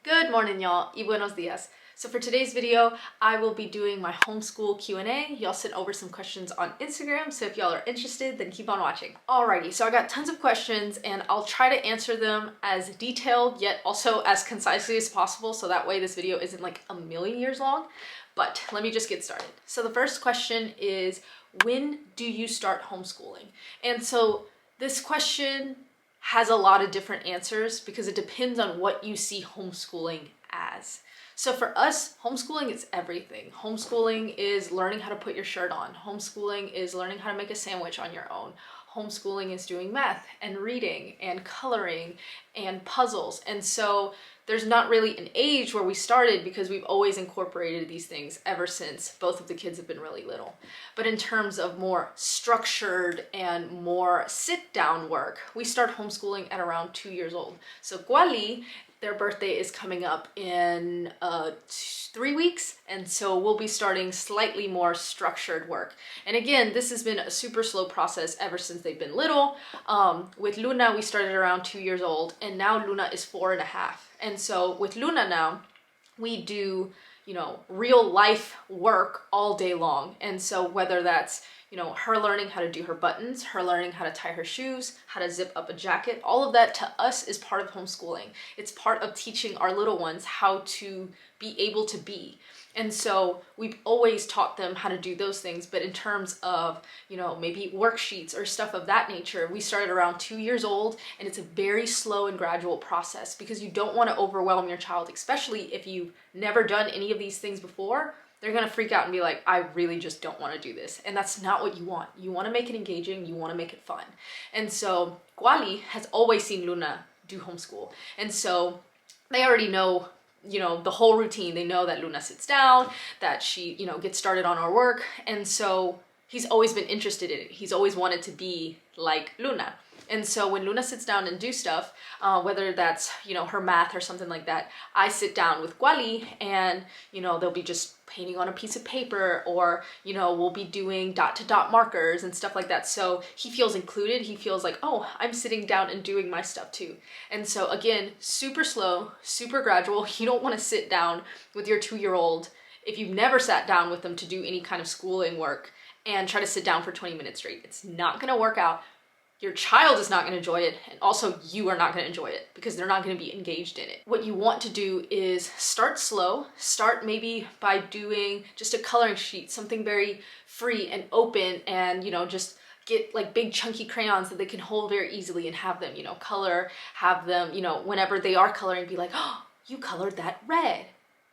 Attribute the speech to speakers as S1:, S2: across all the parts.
S1: Good morning, y'all, y buenos dias. So for today's video, I will be doing my homeschool Q&A. Y'all sent over some questions on Instagram, so if y'all are interested, then keep on watching. Alrighty, so I got tons of questions and I'll try to answer them as detailed yet also as concisely as possible, so that way this video isn't like a million years long. But let me just get started. So the first question is, when do you start homeschooling? And so this question has a lot of different answers because it depends on what you see homeschooling as. So for us, homeschooling is everything. Homeschooling is learning how to put your shirt on. Homeschooling is learning how to make a sandwich on your own. Homeschooling is doing math and reading and coloring and puzzles. And so there's not really an age where we started because we've always incorporated these things ever since both of the kids have been really little. But in terms of more structured and more sit-down work, we start homeschooling at around 2 years old. So Guali, their birthday is coming up in 3 weeks, and so we'll be starting slightly more structured work. And again, this has been a super slow process ever since they've been little. With Luna, we started around 2 years old, and now Luna is 4.5. And so with Luna now, we do, real life work all day long. And so whether that's, her learning how to do her buttons, her learning how to tie her shoes, how to zip up a jacket, all of that to us is part of homeschooling. It's part of teaching our little ones how to be able to be. And so we've always taught them how to do those things. But in terms of, maybe worksheets or stuff of that nature, we started around 2 years old, and it's a very slow and gradual process because you don't want to overwhelm your child, especially if you've never done any of these things before. They're going to freak out and be like, I really just don't want to do this. And that's not what you want. You want to make it engaging. You want to make it fun. And so Guali has always seen Luna do homeschool. And so they already know, the whole routine. They know that Luna sits down, that she, gets started on her work. And so he's always been interested in it. He's always wanted to be like Luna. And so when Luna sits down and do stuff, whether that's, her math or something like that, I sit down with Guali and, they'll be just painting on a piece of paper, or, we'll be doing dot-to-dot markers and stuff like that. So he feels included. He feels like, oh, I'm sitting down and doing my stuff too. And so again, super slow, super gradual. You don't want to sit down with your 2-year-old if you've never sat down with them to do any kind of schooling work and try to sit down for 20 minutes straight. It's not going to work out. Your child is not going to enjoy it, and also you are not going to enjoy it because they're not going to be engaged in it. What you want to do is start slow. Start maybe by doing just a coloring sheet, something very free and open, and just get like big chunky crayons that they can hold very easily and have them, color, have them, whenever they are coloring, be like, oh, you colored that red,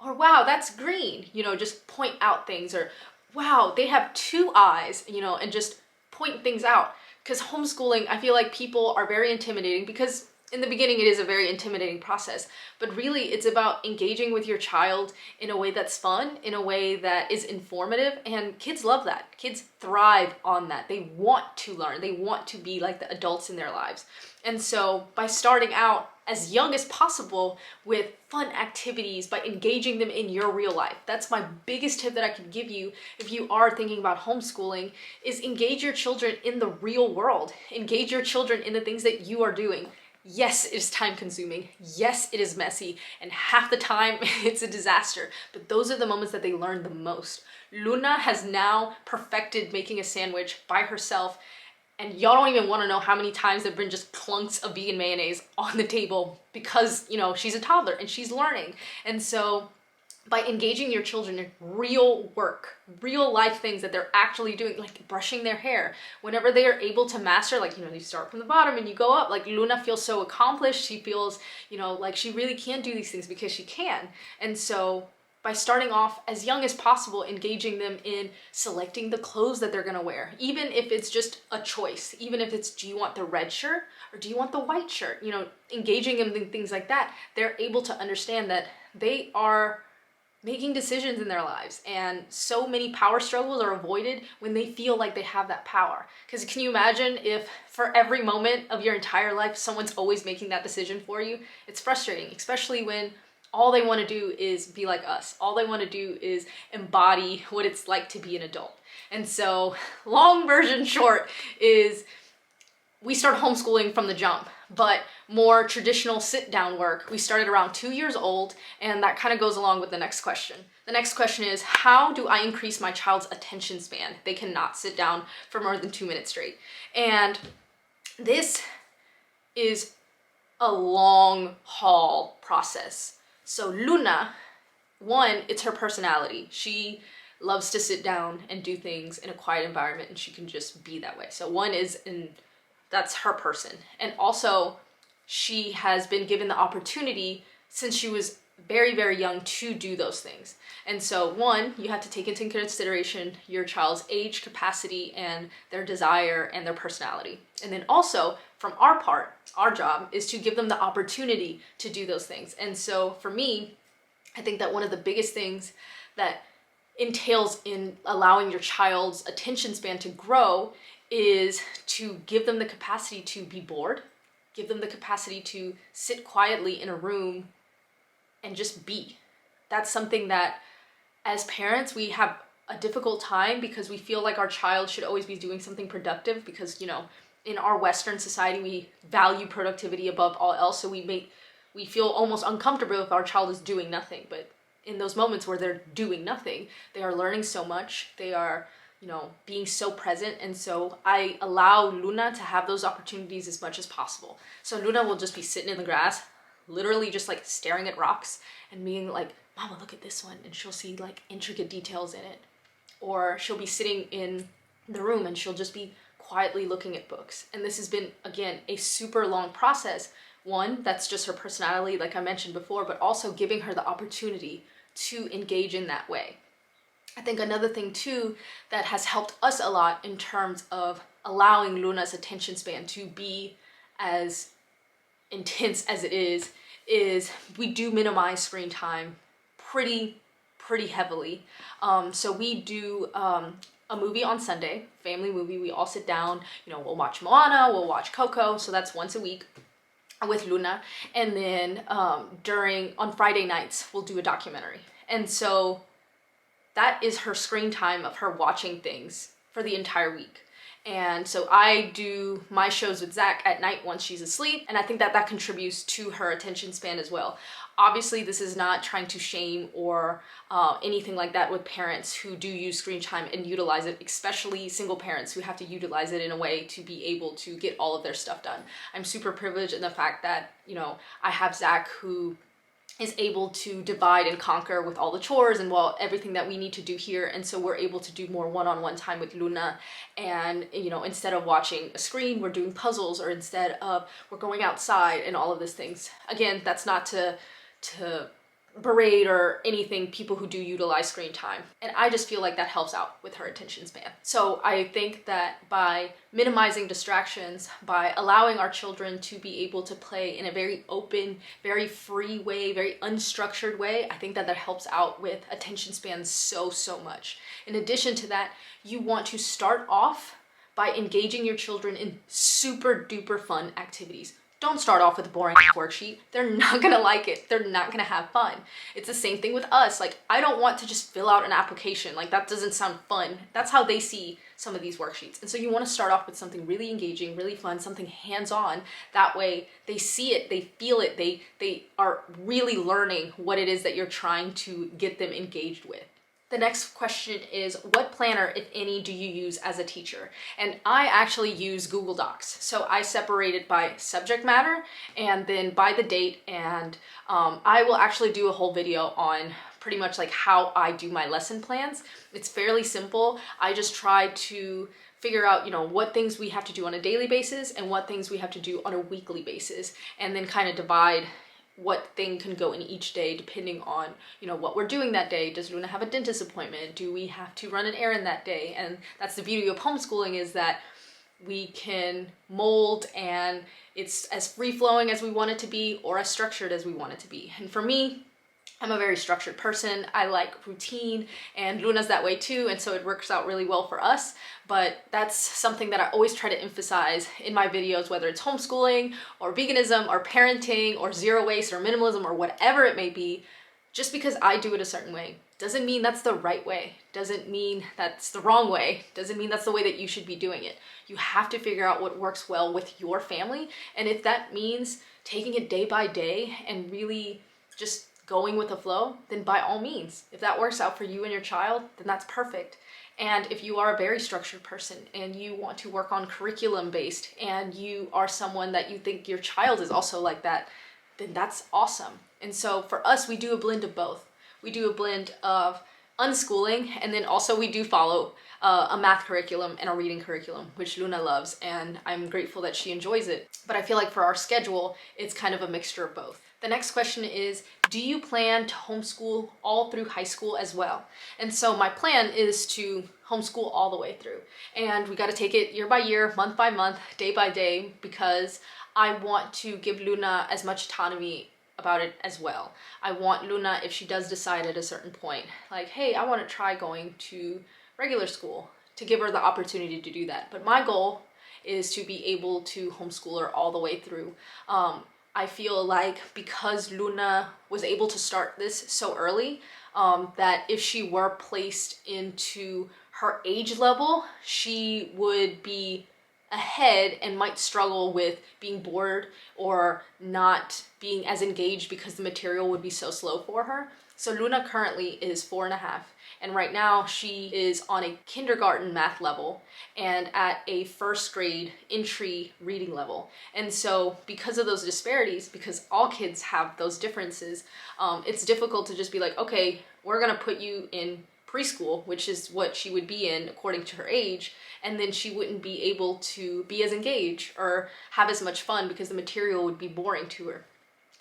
S1: or wow, that's green, just point out things, or wow, they have 2 eyes, and just point things out. Because homeschooling, I feel like people are very intimidating because in the beginning it is a very intimidating process, but really it's about engaging with your child in a way that's fun, in a way that is informative, and kids love that. Kids thrive on that. They want to learn. They want to be like the adults in their lives. And so by starting out as young as possible with fun activities, by engaging them in your real life. That's my biggest tip that I could give you if you are thinking about homeschooling, is engage your children in the real world. Engage your children in the things that you are doing. Yes, it is time consuming. Yes, it is messy. And half the time it's a disaster. But those are the moments that they learn the most. Luna has now perfected making a sandwich by herself. And y'all don't even want to know how many times there've been just clunks of vegan mayonnaise on the table because, she's a toddler and she's learning. And so by engaging your children in real work, real life things that they're actually doing, like brushing their hair, whenever they are able to master, like, you start from the bottom and you go up, like Luna feels so accomplished. She feels, like she really can do these things because she can. And so by starting off as young as possible, engaging them in selecting the clothes that they're gonna wear, even if it's just a choice, even if it's, do you want the red shirt or do you want the white shirt? Engaging them in things like that, they're able to understand that they are making decisions in their lives, and so many power struggles are avoided when they feel like they have that power. Because can you imagine if for every moment of your entire life someone's always making that decision for you? It's frustrating, especially when all they want to do is be like us. All they want to do is embody what it's like to be an adult. And so long version short is we start homeschooling from the jump but more traditional sit-down work, we started around 2 years old, and that kind of goes along with the next question. The next question is, how do I increase my child's attention span? They cannot sit down for more than 2 minutes straight. And this is a long haul process. So Luna, one, it's her personality. She loves to sit down and do things in a quiet environment, and she can just be that way. So one is that's her person. And also she has been given the opportunity since she was very, very young to do those things. And so one, you have to take into consideration your child's age, capacity, and their desire and their personality. And then also from our part, our job is to give them the opportunity to do those things. And so for me, I think that one of the biggest things that entails in allowing your child's attention span to grow is to give them the capacity to be bored, give them the capacity to sit quietly in a room and just be. That's something that as parents, we have a difficult time because we feel like our child should always be doing something productive because, you know, in our Western society, we value productivity above all else. So we feel almost uncomfortable if our child is doing nothing. But in those moments where they're doing nothing, they are learning so much. They are, you know, being so present. And so I allow Luna to have those opportunities as much as possible. So Luna will just be sitting in the grass, literally just like staring at rocks and being like, Mama, look at this one. And she'll see like intricate details in it. Or she'll be sitting in the room and she'll just be quietly looking at books. And this has been, again, a super long process. One, that's just her personality, like I mentioned before, but also giving her the opportunity to engage in that way. I think another thing too that has helped us a lot in terms of allowing Luna's attention span to be as intense as it is we do minimize screen time pretty heavily. So we do a movie on Sunday, family movie. We all sit down, you know, we'll watch Moana, we'll watch Coco, so that's once a week with Luna. And then on Friday nights, we'll do a documentary. And so that is her screen time of her watching things for the entire week. And so I do my shows with Zach at night once she's asleep, and I think that contributes to her attention span as well. Obviously, this is not trying to shame or anything like that with parents who do use screen time and utilize it, especially single parents who have to utilize it in a way to be able to get all of their stuff done. I'm super privileged in the fact that, you know, I have Zach who is able to divide and conquer with all the chores and everything that we need to do here. And so we're able to do more one-on-one time with Luna. And, you know, instead of watching a screen, we're doing puzzles, or instead of we're going outside and all of these things. Again, that's not to berate or anything people who do utilize screen time. And I just feel like that helps out with her attention span. So I think that by minimizing distractions, by allowing our children to be able to play in a very open, very free way, very unstructured way, I think that helps out with attention spans so much. In addition to that, you want to start off by engaging your children in super duper fun activities. Don't start off with a boring worksheet. They're not gonna like it. They're not gonna have fun. It's the same thing with us. Like, I don't want to just fill out an application. Like, that doesn't sound fun. That's how they see some of these worksheets. And so you wanna start off with something really engaging, really fun, something hands-on. That way they see it, they feel it, they are really learning what it is that you're trying to get them engaged with. The next question is, what planner, if any, do you use as a teacher? And I actually use Google Docs. So I separate it by subject matter and then by the date. And I will actually do a whole video on pretty much like how I do my lesson plans. It's fairly simple. I just try to figure out, you know, what things we have to do on a daily basis and what things we have to do on a weekly basis, and then kind of divide what thing can go in each day depending on, you know, what we're doing that day. Does Luna have a dentist appointment? Do we have to run an errand that day? And that's the beauty of homeschooling, is that we can mold, and it's as free-flowing as we want it to be or as structured as we want it to be. And for me, I'm a very structured person. I like routine, and Luna's that way too, and so it works out really well for us. But that's something that I always try to emphasize in my videos, whether it's homeschooling or veganism or parenting or zero waste or minimalism or whatever it may be. just because I do it a certain way doesn't mean that's the right way, doesn't mean that's the wrong way, doesn't mean that's the way that you should be doing it. You have to figure out what works well with your family. And if that means taking it day by day and really just going with the flow, then by all means. If that works out for you and your child, then that's perfect. And if you are a very structured person and you want to work on curriculum based and you are someone that you think your child is also like that, then that's awesome. And so for us, we do a blend of both. We do a blend of unschooling, and then also we do follow a math curriculum and a reading curriculum, which Luna loves, and I'm grateful that she enjoys it. But I feel like for our schedule, it's kind of a mixture of both. The next question is, do you plan to homeschool all through high school as well? And so my plan is to homeschool all the way through. And we got to take it year by year, month by month, day by day, because I want to give Luna as much autonomy about it as well. I want Luna, if she does decide at a certain point, like, hey, I want to try going to regular school, to give her the opportunity to do that. But my goal is to be able to homeschool her all the way through. I feel like because Luna was able to start this so early, that if she were placed into her age level, she would be ahead and might struggle with being bored or not being as engaged because the material would be so slow for her. So Luna currently is 4.5, and right now she is on a kindergarten math level and at a first grade entry reading level. And so because of those disparities, because all kids have those differences, it's difficult to just be like, okay, we're gonna put you in preschool, which is what she would be in according to her age, and then she wouldn't be able to be as engaged or have as much fun because the material would be boring to her.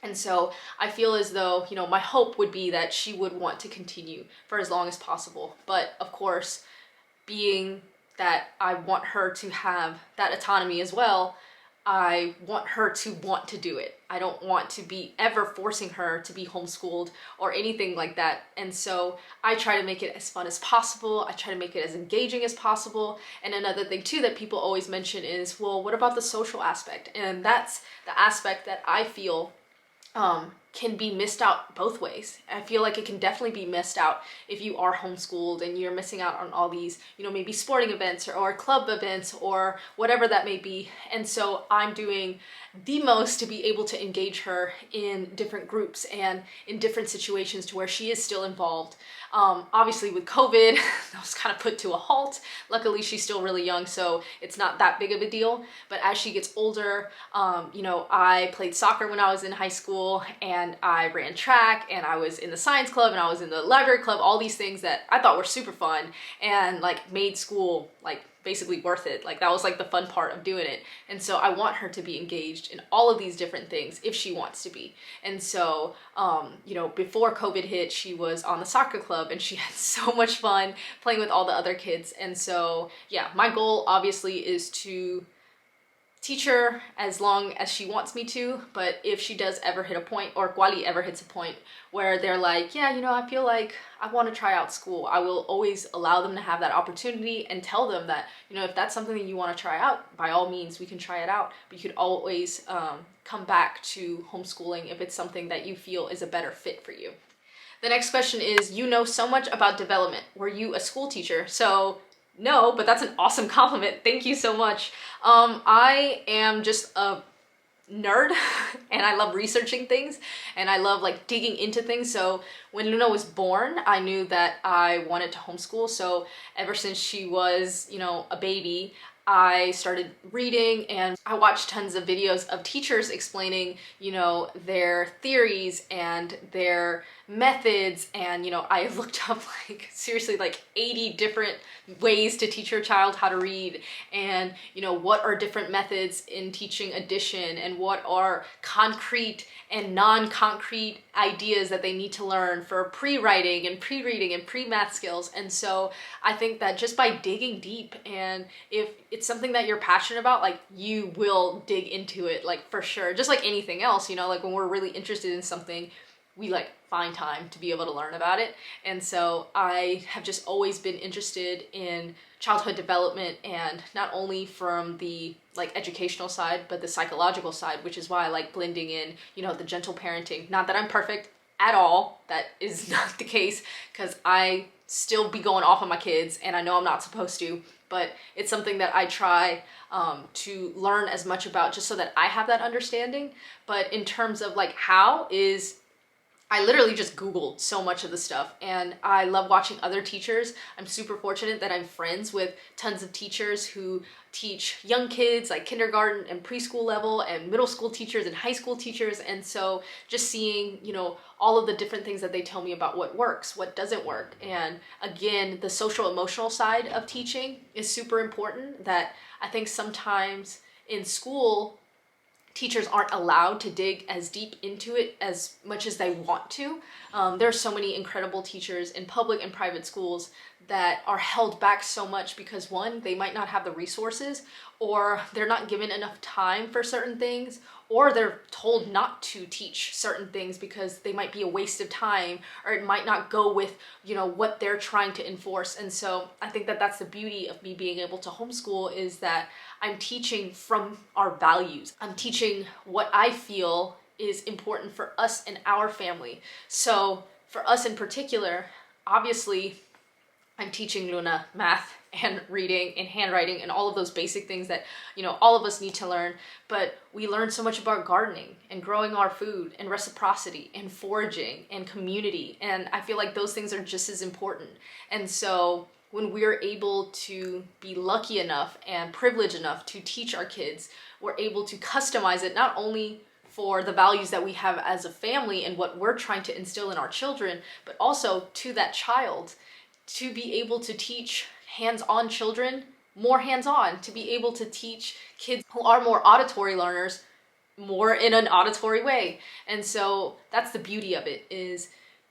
S1: And so I feel as though, you know, my hope would be that she would want to continue for as long as possible. But of course, being that I want her to have that autonomy as well, I want her to want to do it. I don't want to be ever forcing her to be homeschooled or anything like that. And so I try to make it as fun as possible. I try to make it as engaging as possible. And another thing too that people always mention is, well, what about the social aspect? And that's the aspect that I feel can be missed out both ways. I feel like it can definitely be missed out if you are homeschooled and you're missing out on all these, you know, maybe sporting events or club events or whatever that may be. And so I'm doing the most to be able to engage her in different groups and in different situations to where she is still involved. Obviously with COVID, that was kind of put to a halt. Luckily, she's still really young, so it's not that big of a deal. But as she gets older, you know, I played soccer when I was in high school, and I ran track, and I was in the science club, and I was in the library club, all these things that I thought were super fun and like made school like basically worth it. Like that was like the fun part of doing it. And so I want her to be engaged in all of these different things if she wants to be. And so, you know, before COVID hit, she was on the soccer club and she had so much fun playing with all the other kids. And so, yeah, my goal obviously is to teach her as long as she wants me to, but if she does ever hit a point, or Kwali ever hits a point where they're like, yeah, you know, I feel like I want to try out school, I will always allow them to have that opportunity and tell them that, you know, if that's something that you want to try out, by all means, we can try it out. But you could always come back to homeschooling if it's something that you feel is a better fit for you. The next question is, you know so much about development. Were you a school teacher? So no, but that's an awesome compliment. Thank you so much. I am just a nerd and I love researching things and I love like digging into things. So when Luna was born, I knew that I wanted to homeschool. So ever since she was, you know, a baby, I started reading and I watched tons of videos of teachers explaining, you know, their theories and their methods. And, you know, I looked up like seriously like 80 different ways to teach your child how to read, and, you know, what are different methods in teaching addition, and what are concrete and non-concrete ideas that they need to learn for pre-writing and pre-reading and pre-math skills. And so I think that just by digging deep, and if it's something that you're passionate about, like you will dig into it, like for sure. Just like anything else, you know, like when we're really interested in something, we like find time to be able to learn about it. And so I have just always been interested in childhood development, and not only from the like educational side, but the psychological side, which is why I like blending in, you know, the gentle parenting. Not that I'm perfect, at all. That is not the case, because I still be going off on my kids and I know I'm not supposed to, but it's something that I try to learn as much about, just so that I have that understanding. But in terms of like how is, I literally just Googled so much of the stuff, and I love watching other teachers. I'm super fortunate that I'm friends with tons of teachers who teach young kids, like kindergarten and preschool level, and middle school teachers and high school teachers. And so just seeing, you know, all of the different things that they tell me about what works, what doesn't work. And again, the social emotional side of teaching is super important, that I think sometimes in school, teachers aren't allowed to dig as deep into it as much as they want to. There are so many incredible teachers in public and private schools that are held back so much because, one, they might not have the resources, or they're not given enough time for certain things, or they're told not to teach certain things because they might be a waste of time, or it might not go with, you know, what they're trying to enforce. And so I think that that's the beauty of me being able to homeschool, is that I'm teaching from our values. I'm teaching what I feel is important for us and our family. So for us in particular, obviously, I'm teaching Luna math and reading and handwriting and all of those basic things that, you know, all of us need to learn. But we learn so much about gardening and growing our food and reciprocity and foraging and community. And I feel like those things are just as important. And so when we're able to be lucky enough and privileged enough to teach our kids, we're able to customize it not only for the values that we have as a family and what we're trying to instill in our children, but also to that child, to be able to teach hands-on children more hands-on, to be able to teach kids who are more auditory learners more in an auditory way. And so that's the beauty of it, is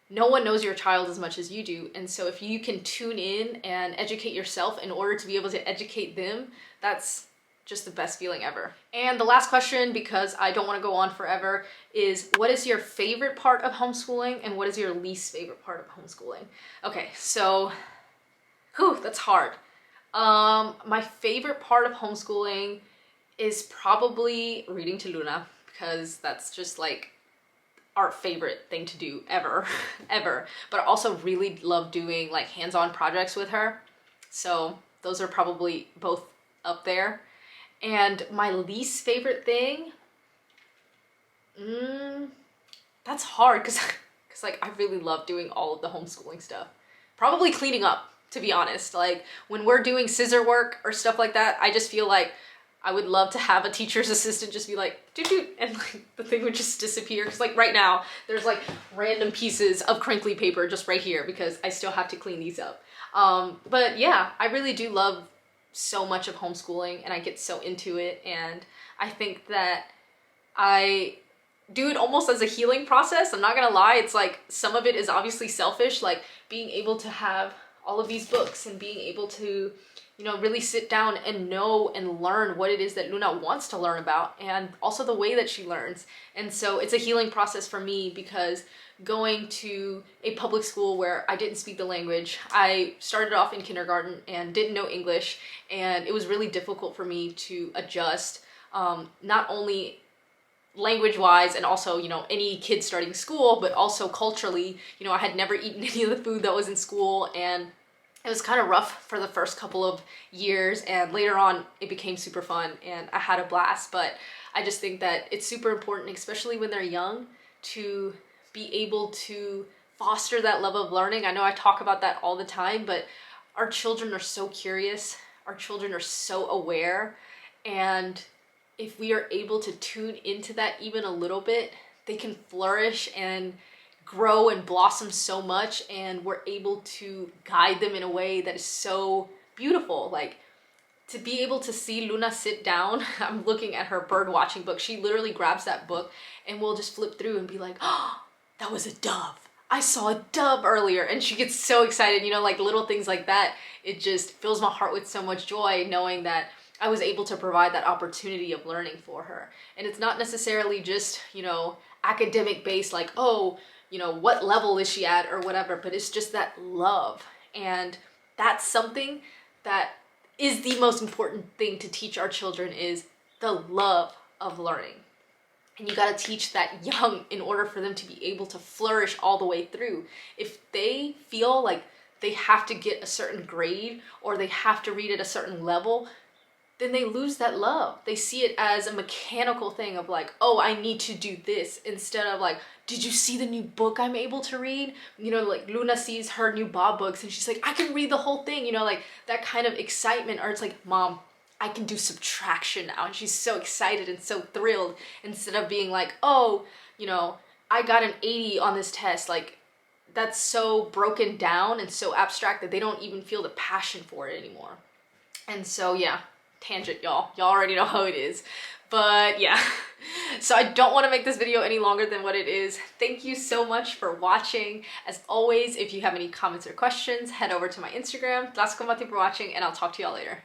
S1: no one knows your child as much as you do. And so if you can tune in and educate yourself in order to be able to educate them, that's just the best feeling ever. And the last question, because I don't want to go on forever, is what is your favorite part of homeschooling and what is your least favorite part of homeschooling? Okay, so, that's hard. My favorite part of homeschooling is probably reading to Luna, because that's just like our favorite thing to do ever, ever. But I also really love doing like hands-on projects with her. So those are probably both up there. And my least favorite thing, that's hard, because like I really love doing all of the homeschooling stuff. Probably cleaning up, to be honest. Like when we're doing scissor work or stuff like that, I just feel like I would love to have a teacher's assistant just be like, doot, and like the thing would just disappear. Because like right now, there's like random pieces of crinkly paper just right here because I still have to clean these up. But yeah, I really do love so much of homeschooling, and I get so into it, and I think that I do it almost as a healing process. I'm not gonna lie, it's like some of it is obviously selfish, like being able to have all of these books and being able to, you know, really sit down and know and learn what it is that Luna wants to learn about, and also the way that she learns. And so it's a healing process for me, because going to a public school where I didn't speak the language, I started off in kindergarten and didn't know English, and it was really difficult for me to adjust, not only language-wise and also, you know, any kid starting school, but also culturally. You know, I had never eaten any of the food that was in school, and it was kind of rough for the first couple of years, and later on it became super fun and I had a blast. But I just think that it's super important, especially when they're young, to be able to foster that love of learning. I know I talk about that all the time, but our children are so curious, our children are so aware, and if we are able to tune into that even a little bit, they can flourish and grow and blossom so much, and we're able to guide them in a way that is so beautiful. Like to be able to see Luna sit down, I'm looking at her bird watching book, she literally grabs that book and we'll just flip through and be like, oh, that was a dove. I saw a dove earlier, and she gets so excited, you know, like little things like that. It just fills my heart with so much joy knowing that I was able to provide that opportunity of learning for her. And it's not necessarily just, you know, academic based, like, oh, you know, what level is she at or whatever, but it's just that love. And that's something that is the most important thing to teach our children, is the love of learning. And you got to teach that young in order for them to be able to flourish all the way through. If they feel like they have to get a certain grade or they have to read at a certain level, then they lose that love. They see it as a mechanical thing of like, oh, I need to do this, instead of like, did you see the new book I'm able to read? You know, like Luna sees her new Bob books and she's like, I can read the whole thing, you know, like that kind of excitement. Or it's like, Mom, I can do subtraction now. And she's so excited and so thrilled, instead of being like, oh, you know, I got an 80 on this test. Like, that's so broken down and so abstract that they don't even feel the passion for it anymore. And so, yeah, tangent, y'all. Y'all already know how it is. But yeah, so I don't want to make this video any longer than what it is. Thank you so much for watching. As always, if you have any comments or questions, head over to my Instagram. Gracias for watching, and I'll talk to y'all later.